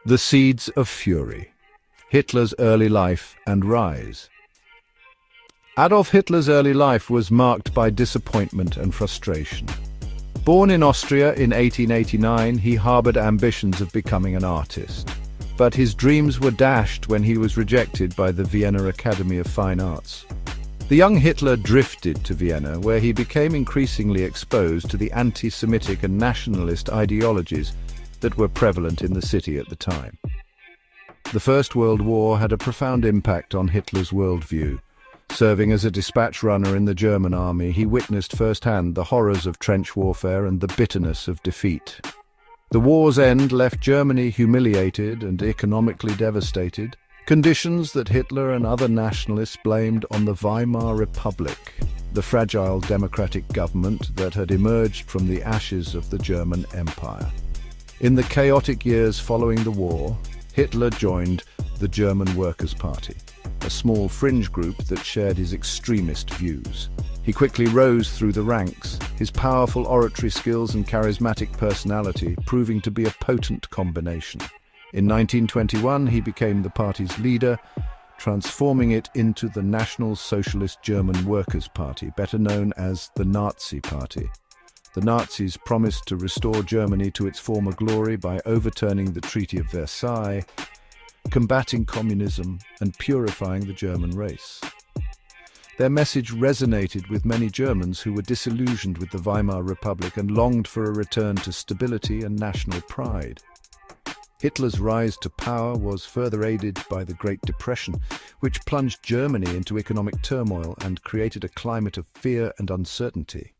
The Seeds of Fury: Hitler's Early Life and Rise. Adolf Hitler's early life was marked by disappointment and frustration. Born in Austria in 1889, he harbored ambitions of becoming an artist. But his dreams were dashed when he was rejected by the Vienna Academy of Fine Arts. The young Hitler drifted to Vienna, where he became increasingly exposed to the anti-Semitic and nationalist ideologies that were prevalent in the city at the time. The First World War had a profound impact on Hitler's worldview. Serving as a dispatch runner in the German army, he witnessed firsthand the horrors of trench warfare and the bitterness of defeat. The war's end left Germany humiliated and economically devastated, conditions that Hitler and other nationalists blamed on the Weimar Republic, the fragile democratic government that had emerged from the ashes of the German Empire. In the chaotic years following the war, Hitler joined the German Workers' Party, a small fringe group that shared his extremist views. He quickly rose through the ranks, his powerful oratory skills and charismatic personality proving to be a potent combination. In 1921, he became the party's leader, transforming it into the National Socialist German Workers' Party, better known as the Nazi Party. The Nazis promised to restore Germany to its former glory by overturning the Treaty of Versailles, combating communism, and purifying the German race. Their message resonated with many Germans who were disillusioned with the Weimar Republic and longed for a return to stability and national pride. Hitler's rise to power was further aided by the Great Depression, which plunged Germany into economic turmoil and created a climate of fear and uncertainty.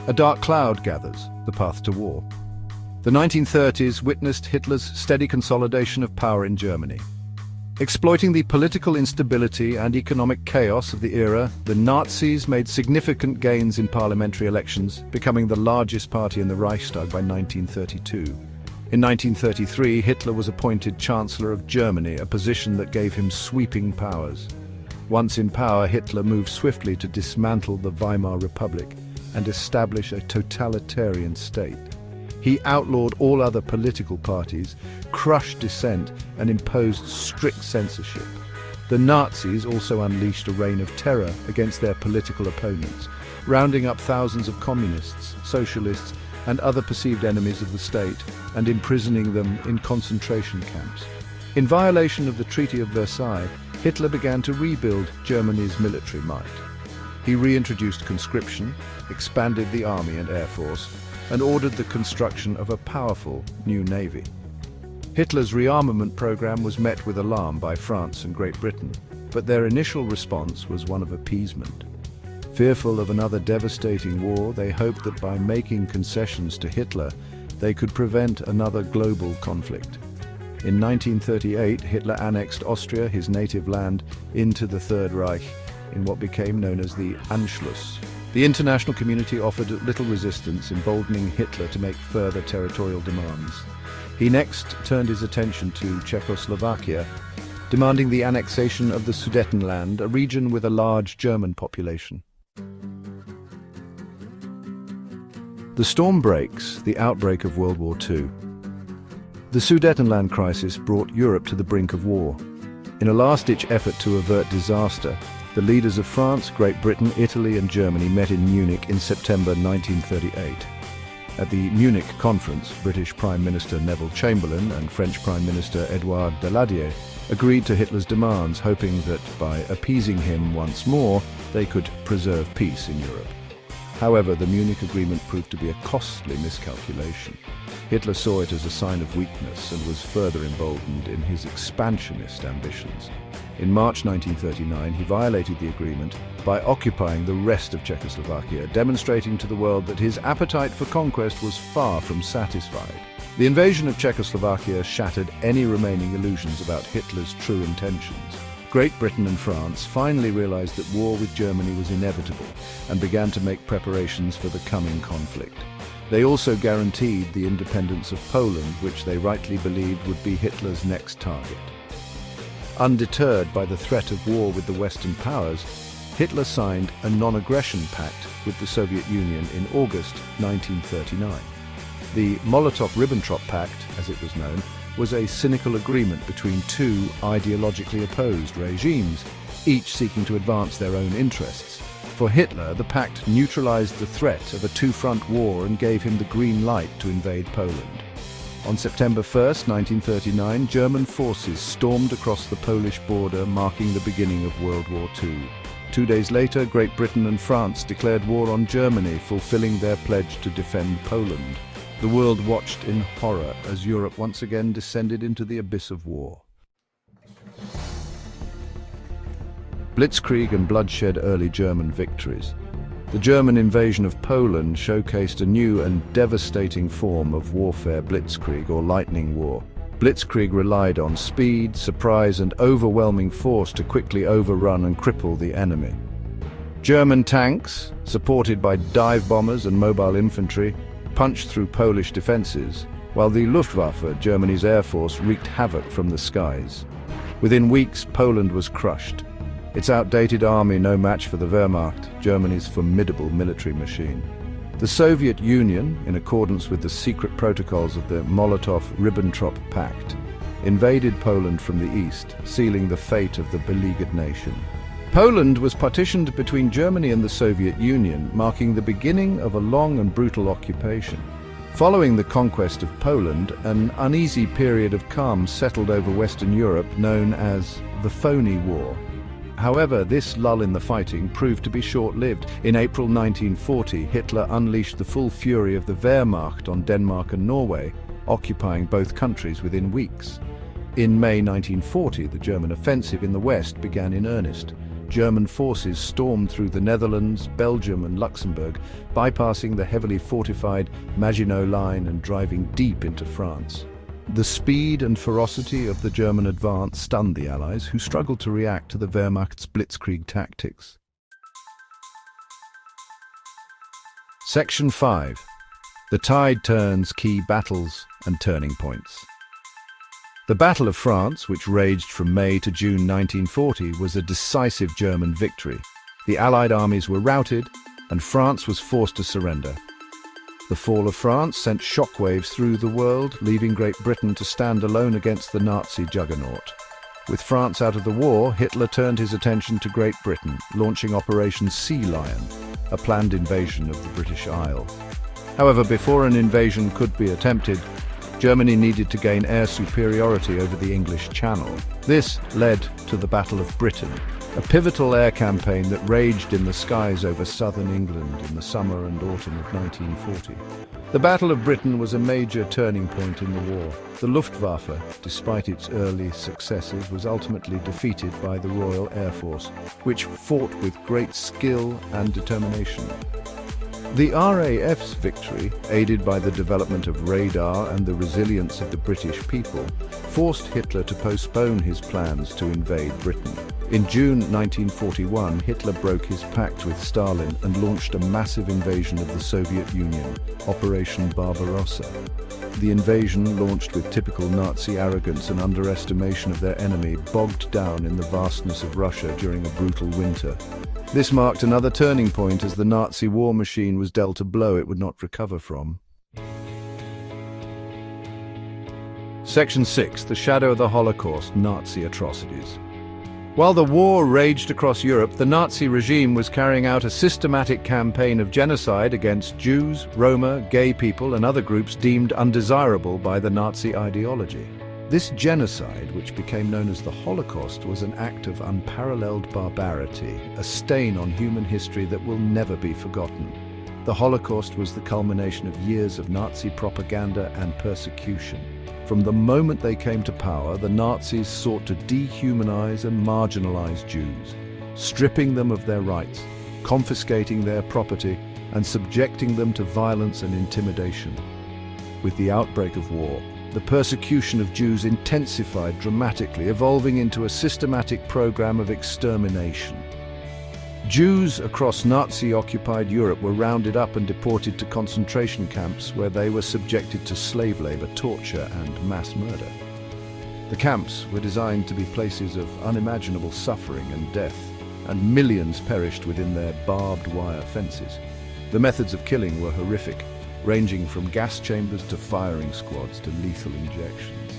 A dark cloud gathers, the path to war. The 1930s witnessed Hitler's steady consolidation of power in Germany. Exploiting the political instability and economic chaos of the era, the Nazis made significant gains in parliamentary elections, becoming the largest party in the Reichstag by 1932. In 1933, Hitler was appointed Chancellor of Germany, a position that gave him sweeping powers. Once in power, Hitler moved swiftly to dismantle the Weimar Republic and establish a totalitarian state. He outlawed all other political parties, crushed dissent, and imposed strict censorship. The Nazis also unleashed a reign of terror against their political opponents, rounding up thousands of communists, socialists, and other perceived enemies of the state, and imprisoning them in concentration camps. In violation of the Treaty of Versailles, Hitler began to rebuild Germany's military might. He reintroduced conscription, expanded the army and air force, and ordered the construction of a powerful new navy. Hitler's rearmament program was met with alarm by France and Great Britain, but their initial response was one of appeasement. Fearful of another devastating war, they hoped that by making concessions to Hitler, they could prevent another global conflict. In 1938, Hitler annexed Austria, his native land, into the Third Reich, in what became known as the Anschluss. The international community offered little resistance, emboldening Hitler to make further territorial demands. He next turned his attention to Czechoslovakia, demanding the annexation of the Sudetenland, a region with a large German population. The storm breaks, the outbreak of World War II. The Sudetenland crisis brought Europe to the brink of war. In a last-ditch effort to avert disaster, the leaders of France, Great Britain, Italy and Germany met in Munich in September 1938. At the Munich conference, British Prime Minister Neville Chamberlain and French Prime Minister Édouard Daladier agreed to Hitler's demands, hoping that by appeasing him once more, they could preserve peace in Europe. However, the Munich agreement proved to be a costly miscalculation. Hitler saw it as a sign of weakness and was further emboldened in his expansionist ambitions. In March 1939, he violated the agreement by occupying the rest of Czechoslovakia, demonstrating to the world that his appetite for conquest was far from satisfied. The invasion of Czechoslovakia shattered any remaining illusions about Hitler's true intentions. Great Britain and France finally realized that war with Germany was inevitable and began to make preparations for the coming conflict. They also guaranteed the independence of Poland, which they rightly believed would be Hitler's next target. Undeterred by the threat of war with the Western powers, Hitler signed a non-aggression pact with the Soviet Union in August 1939. The Molotov-Ribbentrop Pact, as it was known, was a cynical agreement between two ideologically opposed regimes, each seeking to advance their own interests. For Hitler, the pact neutralized the threat of a two-front war and gave him the green light to invade Poland. On September 1st, 1939, German forces stormed across the Polish border, marking the beginning of World War II. 2 days later, Great Britain and France declared war on Germany, fulfilling their pledge to defend Poland. The world watched in horror as Europe once again descended into the abyss of war. Blitzkrieg and bloodshed early German victories. The German invasion of Poland showcased a new and devastating form of warfare, blitzkrieg or lightning war. Blitzkrieg relied on speed, surprise and overwhelming force to quickly overrun and cripple the enemy. German tanks, supported by dive bombers and mobile infantry, punched through Polish defenses, while the Luftwaffe, Germany's air force, wreaked havoc from the skies. Within weeks, Poland was crushed. Its outdated army no match for the Wehrmacht, Germany's formidable military machine. The Soviet Union, in accordance with the secret protocols of the Molotov-Ribbentrop Pact, invaded Poland from the east, sealing the fate of the beleaguered nation. Poland was partitioned between Germany and the Soviet Union, marking the beginning of a long and brutal occupation. Following the conquest of Poland, an uneasy period of calm settled over Western Europe known as the Phony War. However, this lull in the fighting proved to be short-lived. In April 1940, Hitler unleashed the full fury of the Wehrmacht on Denmark and Norway, occupying both countries within weeks. In May 1940, the German offensive in the west began in earnest. German forces stormed through the Netherlands, Belgium and Luxembourg, bypassing the heavily fortified Maginot Line and driving deep into France. The speed and ferocity of the German advance stunned the Allies, who struggled to react to the Wehrmacht's blitzkrieg tactics. Section 5. The tide turns, key battles and turning points. The Battle of France, which raged from May to June 1940, was a decisive German victory. The Allied armies were routed, and France was forced to surrender. The fall of France sent shockwaves through the world, leaving Great Britain to stand alone against the Nazi juggernaut. With France out of the war, Hitler turned his attention to Great Britain, launching Operation Sea Lion, a planned invasion of the British Isles. However, before an invasion could be attempted, Germany needed to gain air superiority over the English Channel. This led to the Battle of Britain, a pivotal air campaign that raged in the skies over southern England in the summer and autumn of 1940. The Battle of Britain was a major turning point in the war. The Luftwaffe, despite its early successes, was ultimately defeated by the Royal Air Force, which fought with great skill and determination. The RAF's victory, aided by the development of radar and the resilience of the British people, forced Hitler to postpone his plans to invade Britain. In June 1941, Hitler broke his pact with Stalin and launched a massive invasion of the Soviet Union, Operation Barbarossa. The invasion, launched with typical Nazi arrogance and underestimation of their enemy, bogged down in the vastness of Russia during a brutal winter. This marked another turning point as the Nazi war machine was dealt a blow it would not recover from. Section 6. The Shadow of the Holocaust, Nazi Atrocities. While the war raged across Europe, the Nazi regime was carrying out a systematic campaign of genocide against Jews, Roma, gay people and other groups deemed undesirable by the Nazi ideology. This genocide, which became known as the Holocaust, was an act of unparalleled barbarity, a stain on human history that will never be forgotten. The Holocaust was the culmination of years of Nazi propaganda and persecution. From the moment they came to power, the Nazis sought to dehumanize and marginalize Jews, stripping them of their rights, confiscating their property, and subjecting them to violence and intimidation. With the outbreak of war, the persecution of Jews intensified dramatically, evolving into a systematic program of extermination. Jews across Nazi-occupied Europe were rounded up and deported to concentration camps where they were subjected to slave labor, torture, and mass murder. The camps were designed to be places of unimaginable suffering and death, and millions perished within their barbed wire fences. The methods of killing were horrific. ranging from gas chambers to firing squads to lethal injections.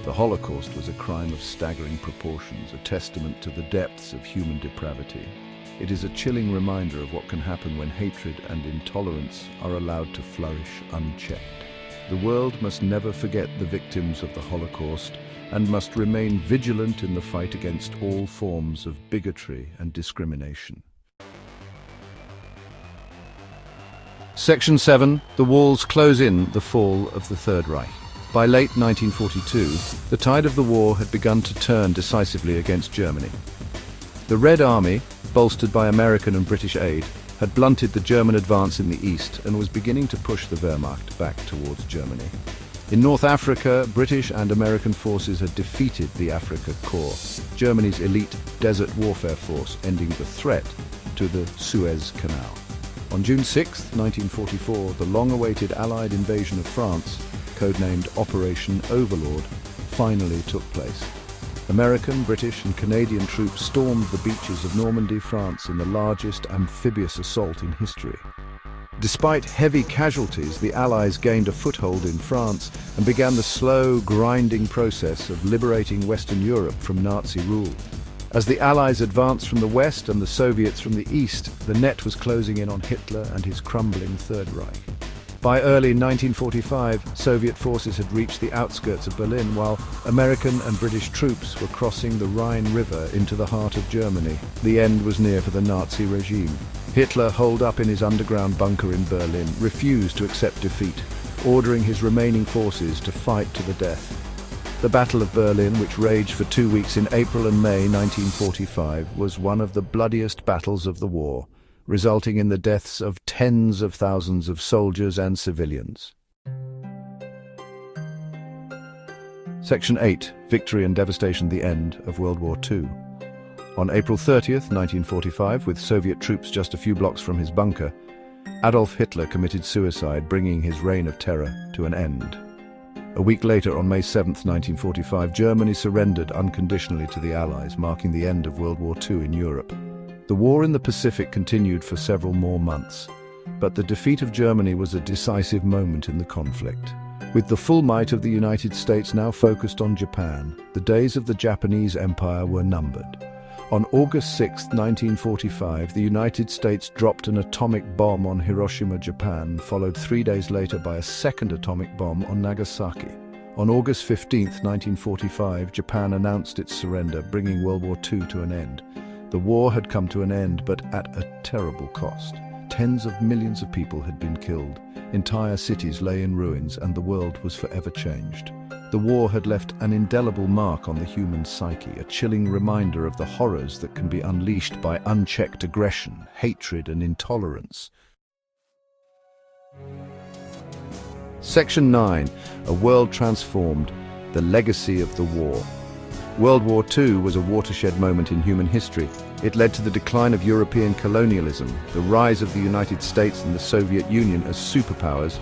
The Holocaust was a crime of staggering proportions, a testament to the depths of human depravity. It is a chilling reminder of what can happen when hatred and intolerance are allowed to flourish unchecked. The world must never forget the victims of the Holocaust and must remain vigilant in the fight against all forms of bigotry and discrimination. Section 7. The walls close in the fall of the Third Reich. By late 1942, the tide of the war had begun to turn decisively against Germany. The Red Army, bolstered by American and British aid, had blunted the German advance in the east and was beginning to push the Wehrmacht back towards Germany. In North Africa, British and American forces had defeated the Afrika Korps, Germany's elite desert warfare force, ending the threat to the Suez Canal. On June 6, 1944, the long-awaited Allied invasion of France, codenamed Operation Overlord, finally took place. American, British and Canadian troops stormed the beaches of Normandy, France, in the largest amphibious assault in history. Despite heavy casualties, the Allies gained a foothold in France and began the slow, grinding process of liberating Western Europe from Nazi rule. As the Allies advanced from the west and the Soviets from the east, the net was closing in on Hitler and his crumbling Third Reich. By early 1945, Soviet forces had reached the outskirts of Berlin, while American and British troops were crossing the Rhine River into the heart of Germany. The end was near for the Nazi regime. Hitler, holed up in his underground bunker in Berlin, refused to accept defeat, ordering his remaining forces to fight to the death. The Battle of Berlin, which raged for 2 weeks in April and May 1945, was one of the bloodiest battles of the war, resulting in the deaths of tens of thousands of soldiers and civilians. Section 8. Victory and Devastation, the End of World War II. On April 30th, 1945, with Soviet troops just a few blocks from his bunker, Adolf Hitler committed suicide, bringing his reign of terror to an end. A week later, on May 7th, 1945, Germany surrendered unconditionally to the Allies, marking the end of World War II in Europe. The war in the Pacific continued for several more months, but the defeat of Germany was a decisive moment in the conflict. With the full might of the United States now focused on Japan, the days of the Japanese Empire were numbered. On August 6, 1945, the United States dropped an atomic bomb on Hiroshima, Japan, followed 3 days later by a second atomic bomb on Nagasaki. On August 15, 1945, Japan announced its surrender, bringing World War II to an end. The war had come to an end, but at a terrible cost. Tens of millions of people had been killed. Entire cities lay in ruins, and the world was forever changed. The war had left an indelible mark on the human psyche, a chilling reminder of the horrors that can be unleashed by unchecked aggression, hatred, and intolerance. Section 9. A World Transformed, the Legacy of the War. World War II was a watershed moment in human history. It led to the decline of European colonialism, the rise of the United States and the Soviet Union as superpowers,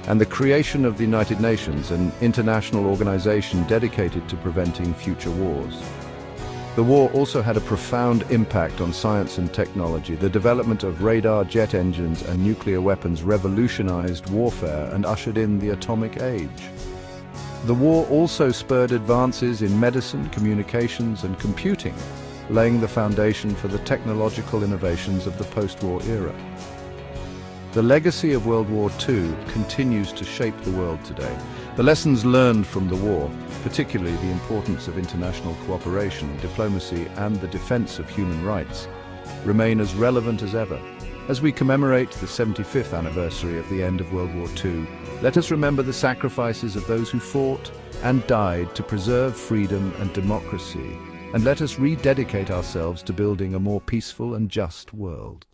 and the creation of the United Nations, an international organization dedicated to preventing future wars. The war also had a profound impact on science and technology. The development of radar, jet engines, and nuclear weapons revolutionized warfare and ushered in the atomic age. The war also spurred advances in medicine, communications, and computing, laying the foundation for the technological innovations of the post-war era. The legacy of World War II continues to shape the world today. The lessons learned from the war, particularly the importance of international cooperation, diplomacy, and the defense of human rights, remain as relevant as ever. As we commemorate the 75th anniversary of the end of World War II, let us remember the sacrifices of those who fought and died to preserve freedom and democracy, and let us rededicate ourselves to building a more peaceful and just world.